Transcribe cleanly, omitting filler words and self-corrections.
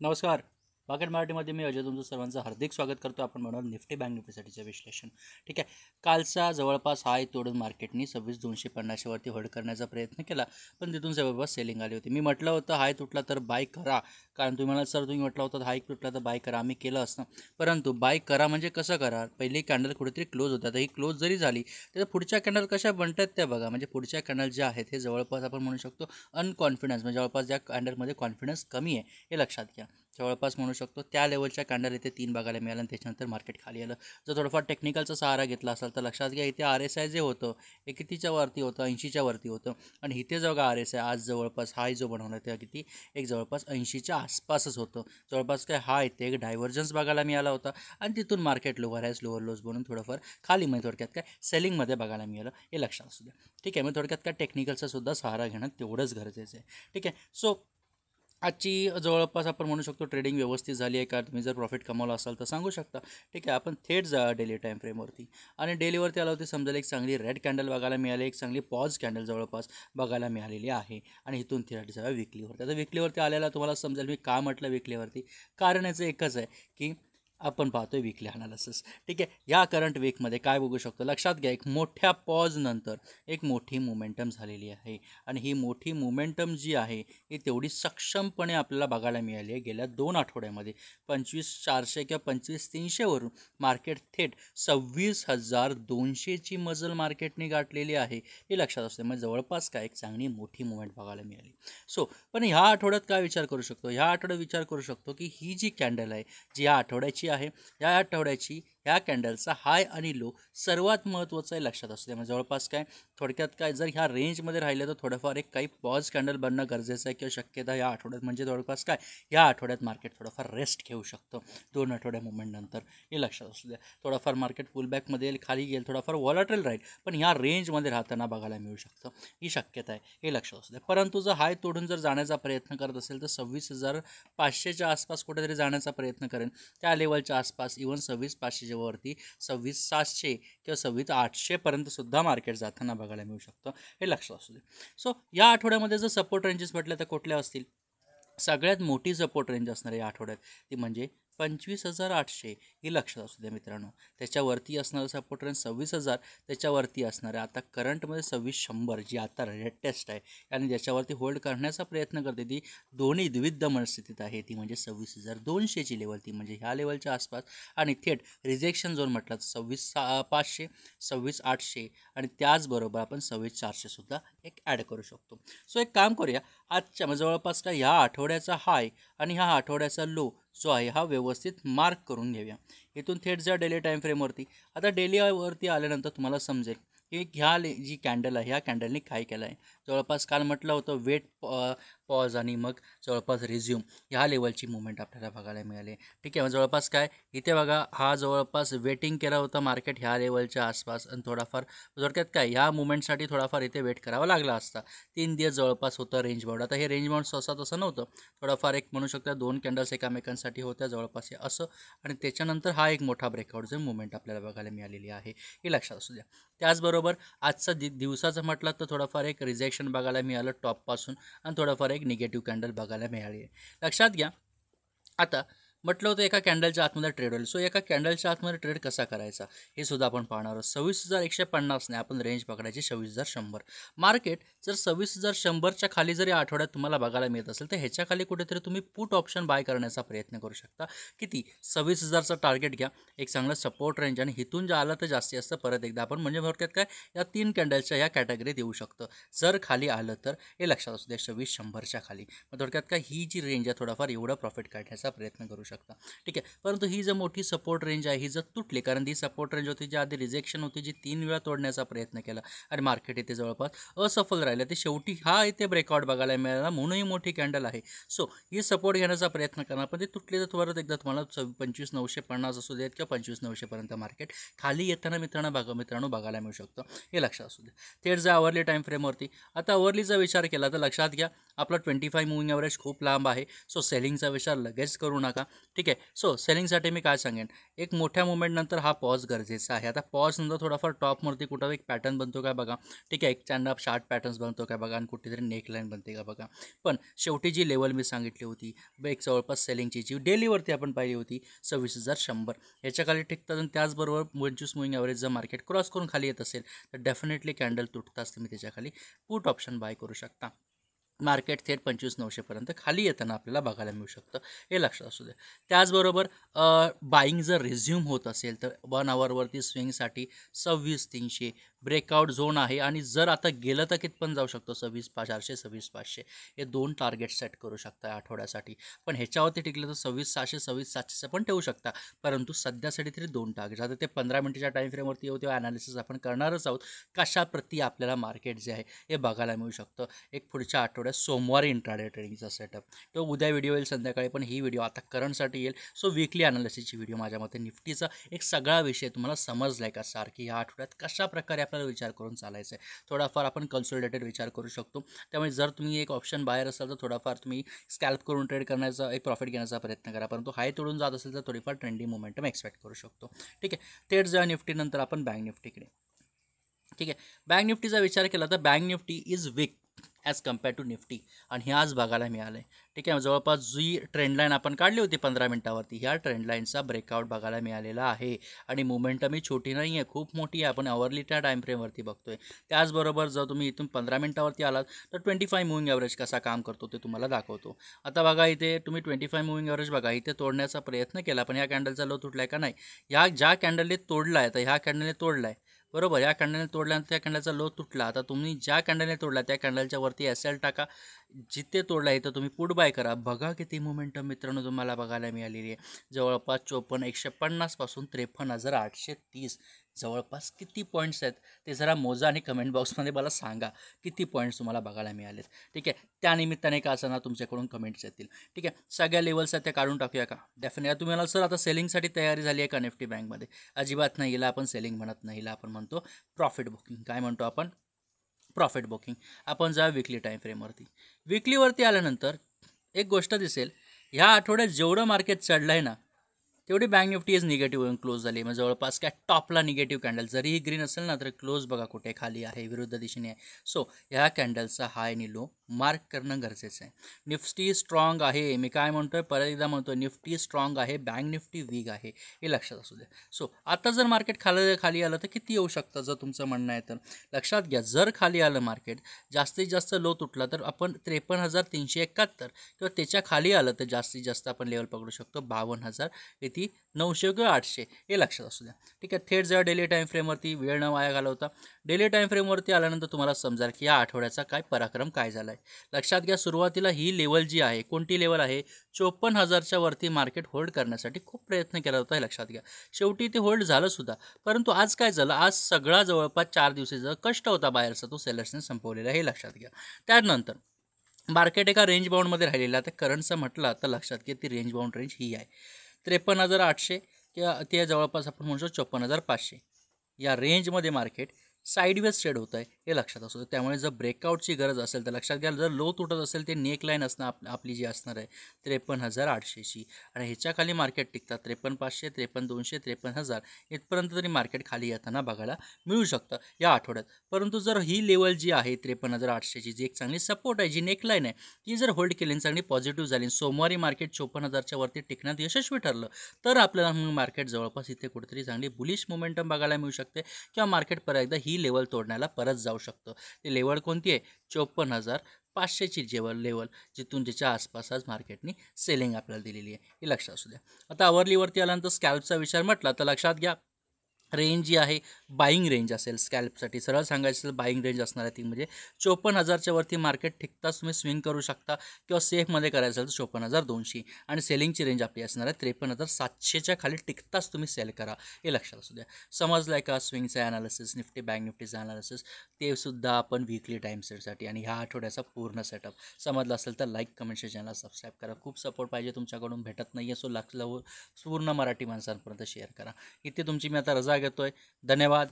नमस्कार. मार्केट मराठीमध्ये मी अजय तुमचं सर्वांचं हार्दिक स्वागत करतो. आपण म्हणून निफ्टी बँक निफ्टीसाठीचं विश्लेषण. ठीक आहे. कालचा जवळपास हाय तोडून मार्केटनी 26,250 वरती होल्ड करण्याचा प्रयत्न केला, पण तिथून जवळपास सेलिंग आली होती. मी म्हटलं होतं हाय तुटला तर बाय करा, कारण तुम्ही मला सर तुम्ही म्हटलं होतं हाय तुटला तर बाय करा. आम्ही केलं असतं, परंतु बाय करा म्हणजे कसं करा, पहिली कॅन्डल कुठेतरी क्लोज होता, तर ही क्लोज जरी झाली तर पुढच्या कॅन्डल कशा बनतात त्या बघा. म्हणजे पुढच्या कॅन्डल ज्या आहेत हे जवळपास आपण म्हणू शकतो अनकॉन्फिडन्स, म्हणजे जवळपास ज्या कॅन्डलमध्ये कॉन्फिडन्स कमी आहे हे लक्षात घ्या. जवळपास म्हणू शकतो त्या लेवलच्या कॅन्डल इथे 3 बघायला मिळालं आणि त्याच्यानंतर मार्केट खाली आलं. जर थोडंफार टेक्निकलचा सहारा घेतला असाल तर लक्षात घ्या, इथे RSI जे होतं हे कितीच्या वरती होतं, 80च्या वरती होतं. आणि इथे बघा RSI आज जवळपास हाय जो बनवला तेव्हा किती एक जवळपास 80च्या आसपासच होतं. जवळपास काय हा इथे एक डायव्हर्जन्स बघायला मिळाला होता आणि तिथून मार्केट लोअर हायस लोअर लोज बनून थोडंफार खाली, म्हणजे थोडक्यात काय सेलिंगमध्ये बघायला मिळालं हे लक्षात असू द्या. ठीक आहे. मग थोडक्यात काय टेक्निकलचा सुद्धा सहारा घेणं तेवढंच गरजेचं आहे. ठीक आहे. सो आजची जवळपास आपण म्हणू शकतो ट्रेडिंग व्यवस्थित झाली आहे का, तुम्ही जर प्रॉफिट कमावला असाल तर सांगू शकता. ठीक आहे. आपण थेट जा डेली टाईम फ्रेमवरती, आणि डेलीवरती आलं होती समजेल एक चांगली रेड कॅन्डल बघायला मिळाली, एक चांगली पॉज कॅन्डल जवळपास बघायला मिळालेली आहे. आणि इथून थेट जाऊया विकलीवरती. आता विकलीवरती आलेला तुम्हाला समजेल मी का म्हटलं विकलीवरती. कारण याचं एकच आहे की आपण पाहतोय वीकली अनालिसिस. ठीक आहे. या करंट वीकमध्ये काय बघू शकतो, लक्षात घ्या, एक मोठ्या पॉज नंतर एक मोठी मोमेंटम झालेली आहे. आणि ही मोठी मोमेंटम जी आहे ही तेवढी सक्षमपणे आपल्याला बघायला मिळाली आहे गेल्या 2 आठवड्यामध्ये. 25,400 किंवा 25,300 वरून मार्केट थेट 26,200ची मजल मार्केटने गाठलेली आहे हे लक्षात असते. मग जवळपास काय एक चांगली मोठी मुवमेंट बघायला मिळाली. पण ह्या आठवड्यात काय विचार करू शकतो, ह्या आठवड्यात विचार करू शकतो की ही जी कॅन्डल आहे जी या आठवड्याची आहे, या आठवड्याची ह्या कॅन्डलचा हाय आणि लो सर्वात महत्त्वाचं आहे लक्षात असते. म्हणजे जवळपास काय थोडक्यात काय जर ह्या रेंजमध्ये राहिलं तर थोडंफार एक काही पॉज कॅन्डल बनणं गरजेचं आहे किंवा शक्यता या आठवड्यात, म्हणजे जवळपास काय या आठवड्यात मार्केट थोडंफार रेस्ट घेऊ शकतं 2 आठवड्या मुवमेंटनंतर हे लक्षात असू द्या. थोडाफार मार्केट पुलबॅकमध्ये येईल, खाली गेल, थोडाफार वॉलटाईल राहील, पण ह्या रेंजमध्ये राहताना बघायला मिळू शकतं ही शक्यता आहे हे लक्षात असू द्या. परंतु जर हाय तोडून जर जाण्याचा प्रयत्न करत असेल तर 26,500च्या आसपास कुठेतरी जाण्याचा प्रयत्न करेन, त्या लेवलच्या आसपास. इव्हन 26,500च्या वरती 26,700 किंवा 26,800पर्यंत सुद्धा मार्केट जाताना बघायला मिळू शकतं हे लक्षात असू दे. या आठवड्यामध्ये जर सपोर्ट रेंजेस म्हटल्या तर कुठल्या असतील, सगळ्यात मोठी सपोर्ट रेंज असणार आहे या आठवड्यात ती म्हणजे 25,800 ही लक्षात असू द्या मित्रांनो. त्याच्यावरती असणारं सपोर्ट रेंज 26,000, त्याच्यावरती असणार आहे आता करंटमध्ये 26,100 जी आता लेटेस्ट आहे आणि ज्याच्यावरती होल्ड करण्याचा प्रयत्न करते ती दोन्ही द्विविध मनस्थितीत आहे, ती म्हणजे 26,200ची लेवल, ती म्हणजे ह्या लेवलच्या आसपास. आणि थेट रिजेक्शन झोन म्हटलं तर 26,500, 26,800 आणि त्याचबरोबर आपण 26,400 सुद्धा एक ॲड करू शकतो. एक काम करूया, आजच्या जवळपास काय ह्या आठवड्याचा हाय आणि ह्या आठवड्याचा लो जो आहे हा व्यवस्थित मार्क करून घेऊया. इथून थेट जा डेली टाईम फ्रेमवरती. आता डेलीवरती आल्यानंतर तुम्हाला समजेल की जी कॅन्डल आहे ह्या कॅन्डलनी काय केलं आहे. जवळपास काल म्हटलं होतं वेट पॉज आणि मग जवळपास रिझ्यूम ह्या लेवलची मुवमेंट आपल्याला बघायला मिळाली. ठीक आहे. जवळपास काय इथे बघा हा जवळपास वेटिंग केला होता मार्केट ह्या लेवलच्या आसपास, आणि थोडाफार थोडक्यात काय ह्या मुवमेंटसाठी थोडाफार इथे वेट करावा लागला असता. 3 दिवस जवळपास होतं रेंज बाउंड. आता हे रेंज बाउंड सहसा तसं नव्हतं, थोडाफार एक म्हणू शकता 2 कॅन्डल्स एकामेकांसाठी होत्या जवळपास हे असं, आणि त्याच्यानंतर हा एक मोठा ब्रेकआउट जो मुवमेंट आपल्याला बघायला मिळालेली आहे हे लक्षात असू द्या. त्याचबरोबर आजचा दिवसाचं म्हटलं तर थोडंफार एक रिजेक्शन बघायला मिळालं टॉपपासून, आणि थोडंफार एक निगेटिव्ह कॅन्डल बघायला मिळाली आहे लक्षात घ्या. आता म्हटलं होतं एका कॅन्डलच्या आतमध्ये ट्रेड होईल. एका कॅन्डलच्या आतमध्ये ट्रेड कसा करायचा हे सुद्धा आपण पाहणार आहोत. 26,150 नाही, आपण रेंज पकडायची 26,100. मार्केट जर 26,100च्या खाली जरी आठवड्यात तुम्हाला बघायला मिळत असेल तर ह्याच्या खाली कुठेतरी तुम्ही पुट ऑप्शन बाय करण्याचा प्रयत्न करू शकता. किती 26,000चा टार्गेट घ्या, एक चांगला सपोर्ट रेंज, आणि इथून जे आलं तर जास्तीत जास्त परत एकदा आपण म्हणजे थोडक्यात काय या 3 कॅन्डलच्या या कॅटेगरीत येऊ शकतं. जर खाली आलं तर हे लक्षात असू द्या 26,100च्या खाली. मग थोडक्यात काय ही जी रेंज आहे थोडाफार एवढा प्रॉफिट काढण्याचा प्रयत्न करू शकता. ठीक आहे. परंतु ही जर मोठी सपोर्ट रेंज आहे ही जर तुटली, कारण ती सपोर्ट रेंज होती जी आधी रिजेक्शन होती जी 3 वेळा तोडण्याचा प्रयत्न केला आणि मार्केट इथे जवळपास असफल राहिलं, ते शेवटी हा इथे ब्रेकआउट बघायला मिळाला म्हणूनही मोठी कॅन्डल आहे. ही सपोर्ट घेण्याचा प्रयत्न करणार, पण ते तुटले तर परत एकदा तुम्हाला 25,950 असू देत किंवा 25,900पर्यंत मार्केट खाली येताना मित्रांनो बघायला मिळू शकतं हे लक्षात असू द्या. थेट जा अवर्ली टाईम फ्रेमवरती. आता अवर्लीचा विचार केला तर लक्षात घ्या आपला 25 मूविंग ॲव्हरेज खूप लांब आहे. सेलिंगचा विचार लगेच करू नका. ठीक आहे. सो सेलिंगसाठी मी काय सांगेन, एक मोठ्या मुवमेंटनंतर हा पॉज गरजेचा आहे. आता पॉज नंतर थोडाफार टॉपवरती कुठं एक पॅटर्न बनतो का बघा, ठीक आहे, एक स्टँड अप शार्ट पॅटर्न्स बनतो का बघा आणि कुठेतरी नेकलाईन बनते का बघा. पण शेवटी जी लेवल मी सांगितली होती एक जवळपास सेलिंगची जी डेलीवरती आपण पाहिली होती 26,100 ह्याच्या खाली टिकतात आणि त्याचबरोबर 25 मुव्हिंग ॲव्हरेज जर मार्केट क्रॉस करून खाली येत असेल तर डेफिनेटली कॅन्डल तुटताच तुम्ही त्याच्याखाली पुट ऑप्शन बाय करू शकता. मार्केट थेट 25,900पर्यंत खाली येताना आपल्याला बघायला मिळू शकतं, हे लक्षात असू दे. त्याचबरोबर बाईंग जर रिझ्यूम होत असेल तर 1 आवरवरती स्विंगसाठी 26,300 ब्रेकआउट झोन आहे आणि जर आता गेलं तर कितपण जाऊ शकतो 26,400 26,500 हे 2 टार्गेट सेट करू शकता आठवड्यासाठी. पण ह्याच्यावरती टिकलं तर 26,600 26,700 पण ठेवू शकता, परंतु सध्यासाठी तरी 2 टार्गेट. आता ते 15 मिनिटाच्या टाईम फ्रेमवरती येऊ तेव्हा ॲनालिसिस आपण करणारच आहोत कशाप्रती आपल्याला मार्केट जे आहे हे बघायला मिळू शकतं. एक पुढच्या आठवड्यात सोमवारी इंट्राडे ट्रेडिंगचा सेटअप तो उद्या व्हिडिओ येईल संध्याकाळी, पण ही व्हिडिओ आता करंटसाठी येईल. सो वीकली ॲनालिसिसची व्हिडिओ माझ्या मते निफ्टीचा एक सगळा विषय तुम्हाला समजला आहे का सारखी ह्या आठवड्यात कशा प्रकारे आपल्याला विचार करून चालायचं आहे. थोडाफार आपण कन्सोलिडेटेड विचार करू शकतो. त्यामुळे जर तुम्ही एक ऑप्शन बाहेर असाल तर थोडाफार तुम्ही स्कॅल्प करून ट्रेड करण्याचा एक प्रॉफिट घेण्याचा प्रयत्न करा, परंतु हाय तोडून जात असेल तर थोडीफार ट्रेंडी मोमेंटम एक्सपेक्ट करू शकतो. ठीक आहे. थेट जा निफ्टीनंतर आपण बँक निफ्टीकडे. ठीक आहे. बँक निफ्टीचा विचार केला तर bank nifty is weak as compare to nifty आणि हे आज बघायला मिळालं आहे. ठीक आहे. जवळपास जी ट्रेंडलाईन आपण काढली होती 15 मिनिटावरती ह्या ट्रेंडलाईनचा ब्रेकआउट बघायला मिळालेला आहे आणि मोमेंटम ही छोटी नाही आहे, खूप मोठी आहे. आपण अवरलीच्या टाईम फ्रेमवरती बघतोय. त्याचबरोबर जर तुम्ही इथून 15 मिनिटावरती आलात तर 25 मुव्हिंग ॲव्हरेज कसा काम करतो ते तुम्हाला दाखवतो. आता बघा इथे तुम्ही 25 मुव्हिंग ॲव्हरेज बघा इथे तोडण्याचा प्रयत्न केला, पण ह्या कॅन्डलचा लो तुटला आहे का नाही. ह्या ज्या कॅन्डलने तोडला आहे तर ह्या कॅन्डलने तोडला आहे बरोबर. या कॅन्डलने तोडल्यानंतर त्या कॅन्डलचा लो तुटला. आता तुम्ही ज्या कॅन्डलने तोडला त्या कॅन्डलच्या वरती SL टाका, जिथे तोडला आहे तर तुम्ही पुट बाय करा. बघा किती मोमेंटम मित्रांनो तुम्हाला बघायला मिळालेली आहे. जवळपास 54,150 पासून 53,830 जवळपास किती पॉईंट्स आहेत ते जरा मोजा आणि कमेंट बॉक्समध्ये मला सांगा किती पॉईंट्स तुम्हाला बघायला मिळालेत. ठीक आहे. त्यानिमित्ताने का असं ना तुमच्याकडून कमेंट्स येतील. ठीक आहे. सगळ्या लेवल्स आहेत त्या काढून टाकूया का. डेफिनेटली तुम्हाला सर आता सेलिंगसाठी तयारी झाली आहे का निफ्टी बँकमध्ये. अजिबात नाही. हिला आपण सेलिंग म्हणत नाही, हिला आपण म्हणतो प्रॉफिट बुकिंग. काय म्हणतो आपण प्रॉफिट बुकिंग. आपण जा विकली टाईम फ्रेमवरती. विकलीवरती आल्यानंतर एक गोष्ट दिसेल, ह्या आठवड्यात जेवढं मार्केट चढलं आहे ना तेवढी बँक निफ्टी इज निगेटिव्ह होऊन क्लोज झाली. मग जवळपास काय टॉपला निगेटिव्ह कॅन्डल जरीही ग्रीन असेल ना तर क्लोज बघा कुठे खाली आहे, विरुद्ध दिशेने आहे. सो ह्या कॅन्डलचा हाय आणि लो मार्क करणं गरजेचं आहे. निफ्टी स्ट्रॉंग आहे, मी काय म्हणतोय परत एकदा म्हणतोय निफ्टी स्ट्रॉंग आहे, बँक निफ्टी वीक आहे, हे लक्षात असू द्या. सो आता जर मार्केट खाली आलं तर किती येऊ शकतं जर तुमचं म्हणणं आहे तर लक्षात घ्या. जर खाली आलं मार्केट जास्तीत जास्त लो तुटला तर आपण 53,371 किंवा त्याच्या खाली आलं तर जास्तीत जास्त आपण लेवल पकडू शकतो 52,000 900 किंवा 800, हे लक्षात असू द्या. ठीक आहे. थेट जर डेली टाईम फ्रेमवरती वेळ न वाया घालवता डेली टाईम फ्रेमवरती आल्यानंतर तुम्हाला समजाल की या आठवड्याचा काय पराक्रम काय झाला आहे. लक्षात घ्या सुरुवातीला ही लेवल जी आहे कोणती लेवल आहे 54,000च्या वरती मार्केट होल्ड करण्यासाठी खूप प्रयत्न केला होता, हे लक्षात घ्या. शेवटी ते होल्ड झालं सुद्धा, परंतु आज काय झालं, आज सगळा जवळपास 4 दिवसाचा कष्ट होता बाहेरचा तो सेलर्सने संपवलेला, हे लक्षात घ्या. त्यानंतर मार्केट एका रेंज बाउंडमध्ये राहिलेला. आता करंटचं म्हटलं तर लक्षात घ्या ती रेंज बाउंड रेंज ही आहे 53,800 किंवा ते जवळपास आपण म्हणू शकतो 54,500 या रेंजमध्ये मार्केट साईडवेज ट्रेड होत आहे, हे लक्षात असू. त्यामुळे जर ब्रेकआउटची गरज असेल तर लक्षात घ्या जर लो तुटत असेल ते नेक लाईन असणं आपली जी असणार आहे 53,800ची आणि ह्याच्याखाली मार्केट टिकतात 53,500 53,200 53,000 इथपर्यंत तरी मार्केट खाली येताना बघायला मिळू शकतं या आठवड्यात. परंतु जर ही लेवल जी आहे 53,800ची जी एक चांगली सपोर्ट आहे, जी नेकलाईन आहे, ती जर होल्ड केली आणि चांगली पॉझिटिव्ह झाली, सोमवारी मार्केट 54,000च्या वरती टिकण्यात यशस्वी ठरलं तर आपल्याला मार्केट जवळपास इथे कुठेतरी चांगली बुलिश मोमेंटम बघायला मिळू शकते किंवा मार्केट परत एकदा ही लेवल तोडण्याला परत जाऊ शकतं. ती लेवल कोणती आहे 54,500ची लेवल जिथून ज्याच्या आसपास आज मार्केटनी सेलिंग आपल्याला दिलेली आहे, हे लक्षात असू द्या. आता अवरलीवरती आल्यानंतर स्कॅल्पचा विचार म्हटला तर लक्षात घ्या रेंज जी आहे बाईंग रेंज असेल स्कॅल्पसाठी, सरळ सांगायचं असेल बाईंग रेंज असणार आहे ती म्हणजे 54,000च्या वरती मार्केट टिकताच तुम्ही स्विंग करू शकता किंवा सेफमध्ये करायचं असेल तर 54,200 आणि सेलिंगची रेंज आपली असणार आहे 53,700च्या खाली टिकताच तुम्ही सेल करा, हे लक्षात असू द्या. समजलं आहे का स्विंगचं ॲनालिसिस, निफ्टी बँक निफ्टीचं ॲनालिसिस, ते सुद्धा आपण वीकली टाईम सेटसाठी आणि ह्या आठवड्याचा पूर्ण सेटअप समजलं असेल तर लाईक कमेंट चॅनलला सबस्क्राईब करा. खूप सपोर्ट पाहिजे तुमच्याकडून, भेटत नाही आहे, सो पूर्ण मराठी माणसांपर्यंत शेअर करा. इथे तुमची मी आता रजा घेतोय. धन्यवाद.